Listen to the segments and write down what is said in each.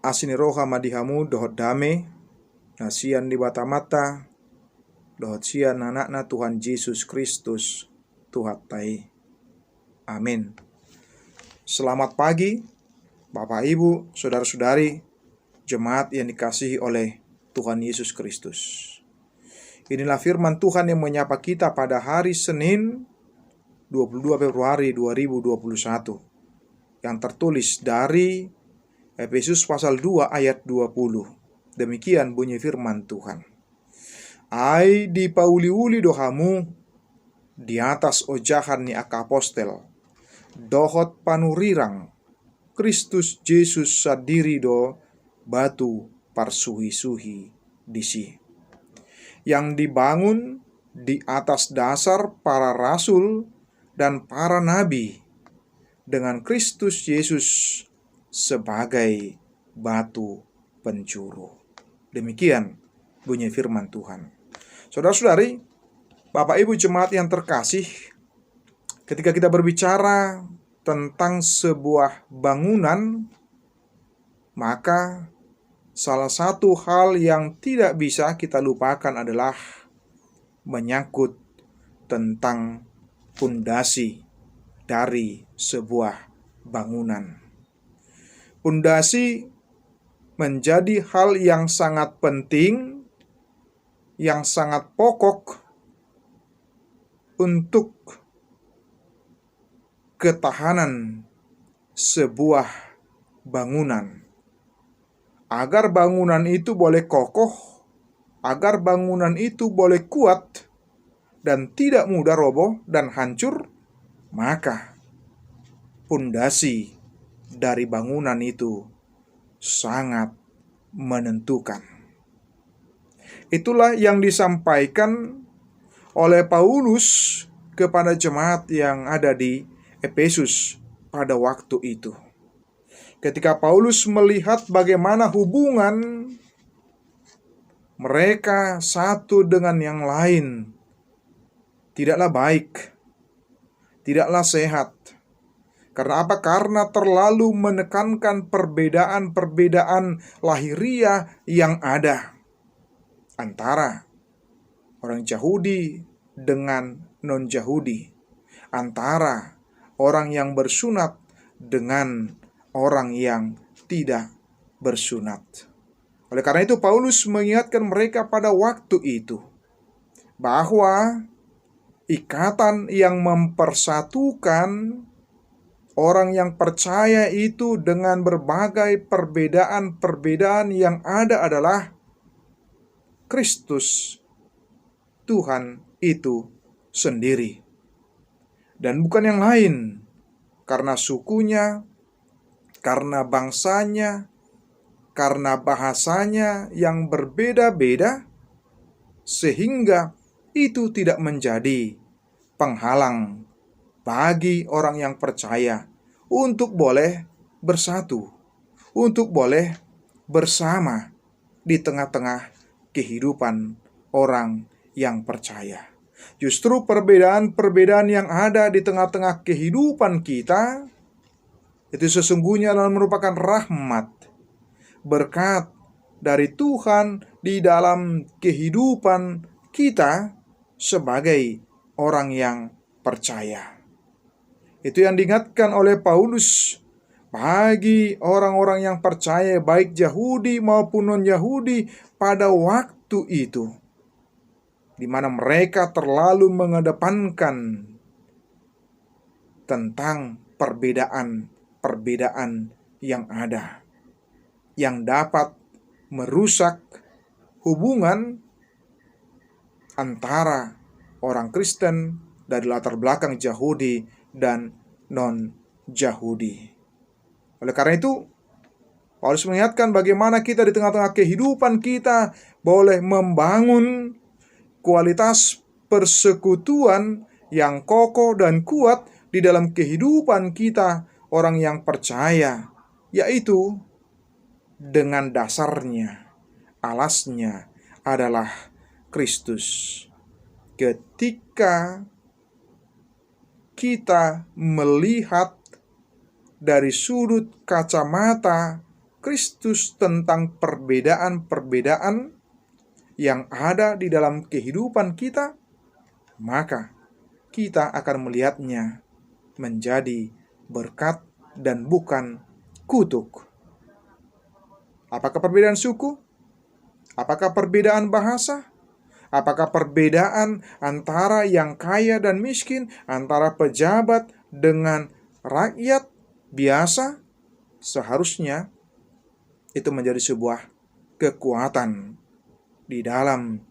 Asini roha madihamu dohot dame, nasian di batamata, dohot sian anakna Tuhan Yesus Kristus, Tuhan tai. Amin. Selamat pagi, Bapak Ibu, Saudara-saudari, jemaat yang dikasihi oleh Tuhan Yesus Kristus. Inilah firman Tuhan yang menyapa kita pada hari Senin 22 Februari 2021, yang tertulis dari Efesus pasal 2 ayat 20. Demikian bunyi firman Tuhan. Ai di pauli-uli dohamu di atas ojahan ni akapostel, dohot panurirang Kristus Yesus sadiri do batu parsuhi-suhi disi, yang dibangun di atas dasar para rasul dan para nabi, dengan Kristus Yesus sebagai batu penjuru. Demikian bunyi firman Tuhan. Saudara-saudari, Bapak Ibu jemaat yang terkasih, ketika kita berbicara tentang sebuah bangunan, maka salah satu hal yang tidak bisa kita lupakan adalah menyangkut tentang pondasi dari sebuah bangunan. Pondasi menjadi hal yang sangat penting, yang sangat pokok untuk ketahanan sebuah bangunan. Agar bangunan itu boleh kokoh, agar bangunan itu boleh kuat dan tidak mudah roboh dan hancur, maka pondasi dari bangunan itu sangat menentukan. Itulah yang disampaikan oleh Paulus kepada jemaat yang ada di Efesus pada waktu itu. Ketika Paulus melihat bagaimana hubungan mereka satu dengan yang lain tidaklah baik, tidaklah sehat. Karena apa? Karena terlalu menekankan perbedaan-perbedaan lahiriah yang ada antara orang Yahudi dengan non-Yahudi, antara orang yang bersunat dengan orang yang tidak bersunat. Oleh karena itu Paulus mengingatkan mereka pada waktu itu bahwa ikatan yang mempersatukan orang yang percaya itu dengan berbagai perbedaan-perbedaan yang ada adalah Kristus, Tuhan itu sendiri. Dan bukan yang lain, karena sukunya, karena bangsanya, karena bahasanya yang berbeda-beda, sehingga itu tidak menjadi penghalang bagi orang yang percaya untuk boleh bersatu, untuk boleh bersama di tengah-tengah kehidupan orang yang percaya. Justru perbedaan-perbedaan yang ada di tengah-tengah kehidupan kita itu sesungguhnya adalah merupakan rahmat, berkat dari Tuhan di dalam kehidupan kita sebagai orang yang percaya. Itu yang diingatkan oleh Paulus bagi orang-orang yang percaya, baik Yahudi maupun non-Yahudi pada waktu itu, di mana mereka terlalu mengedepankan tentang perbedaan-perbedaan yang ada, yang dapat merusak hubungan antara orang Kristen dari latar belakang Yahudi dan non-Yahudi. Oleh karena itu, Paulus mengingatkan bagaimana kita di tengah-tengah kehidupan kita boleh membangun kualitas persekutuan yang kokoh dan kuat di dalam kehidupan kita orang yang percaya, yaitu dengan dasarnya, alasnya adalah Kristus. Ketika kita melihat dari sudut kacamata Kristus tentang perbedaan-perbedaan yang ada di dalam kehidupan kita, maka kita akan melihatnya menjadi berkat dan bukan kutuk. Apakah perbedaan suku? Apakah perbedaan bahasa? Apakah perbedaan antara yang kaya dan miskin, antara pejabat dengan rakyat biasa? Seharusnya itu menjadi sebuah kekuatan di dalam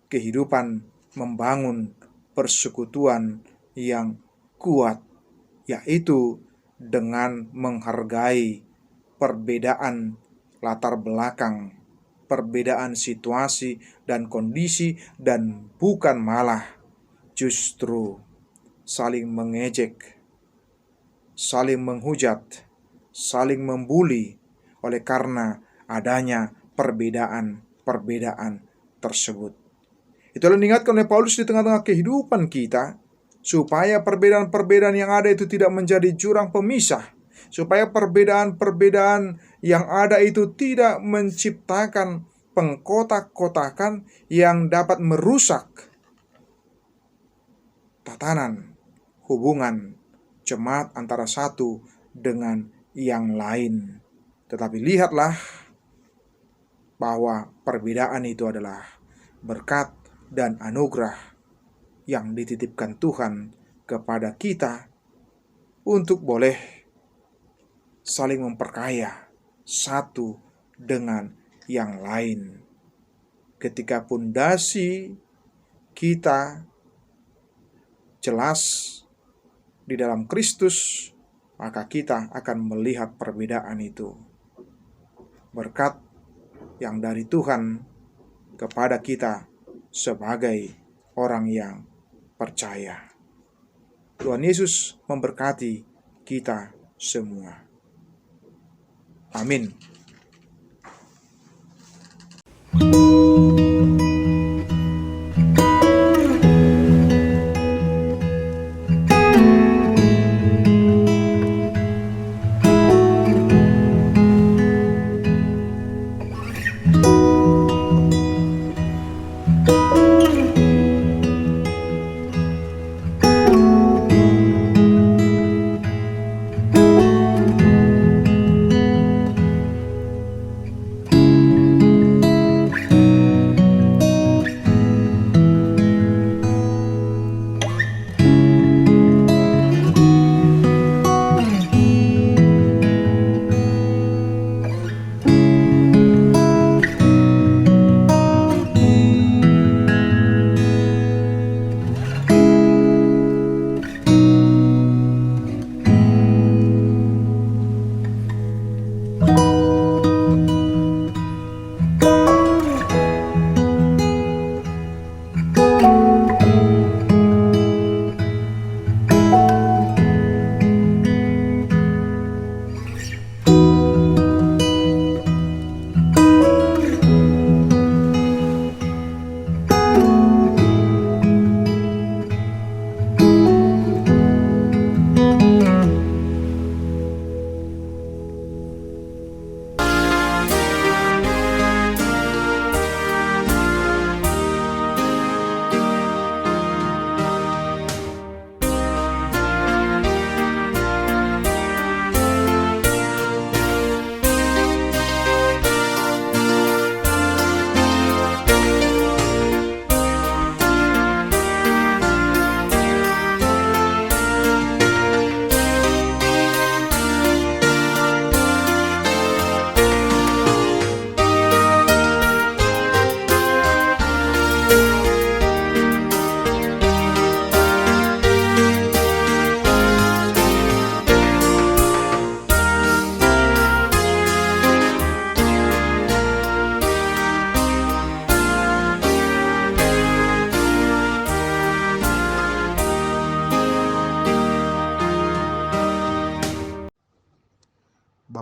kehidupan membangun persekutuan yang kuat, yaitu dengan menghargai perbedaan latar belakang, perbedaan situasi dan kondisi, dan bukan malah justru saling mengejek, saling menghujat, saling membuli oleh karena adanya perbedaan tersebut. Itulah yang diingatkan oleh Paulus di tengah-tengah kehidupan kita, supaya perbedaan-perbedaan yang ada itu tidak menjadi jurang pemisah, supaya perbedaan-perbedaan yang ada itu tidak menciptakan pengkotak-kotakan yang dapat merusak tatanan hubungan jemaat antara satu dengan yang lain. Tetapi lihatlah bahwa perbedaan itu adalah berkat dan anugerah yang dititipkan Tuhan kepada kita untuk boleh saling memperkaya satu dengan yang lain. Ketika pondasi kita jelas di dalam Kristus, maka kita akan melihat perbedaan itu berkat yang dari Tuhan kepada kita sebagai orang yang percaya. Tuhan Yesus memberkati kita semua. Amin.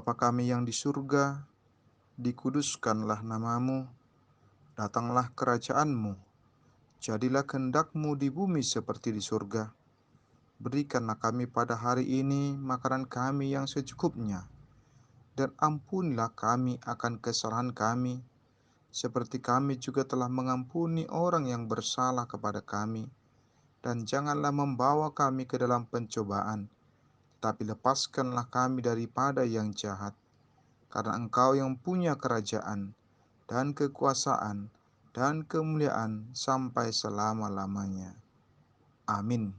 Bapa kami yang di surga, dikuduskanlah namamu, datanglah kerajaan-Mu, jadilah kehendak-Mu di bumi seperti di surga. Berikanlah kami pada hari ini makanan kami yang secukupnya, dan ampunilah kami akan kesalahan kami, seperti kami juga telah mengampuni orang yang bersalah kepada kami. Dan janganlah membawa kami ke dalam pencobaan, tapi lepaskanlah kami daripada yang jahat. Karena Engkau yang punya kerajaan, dan kekuasaan, dan kemuliaan sampai selama-lamanya. Amin.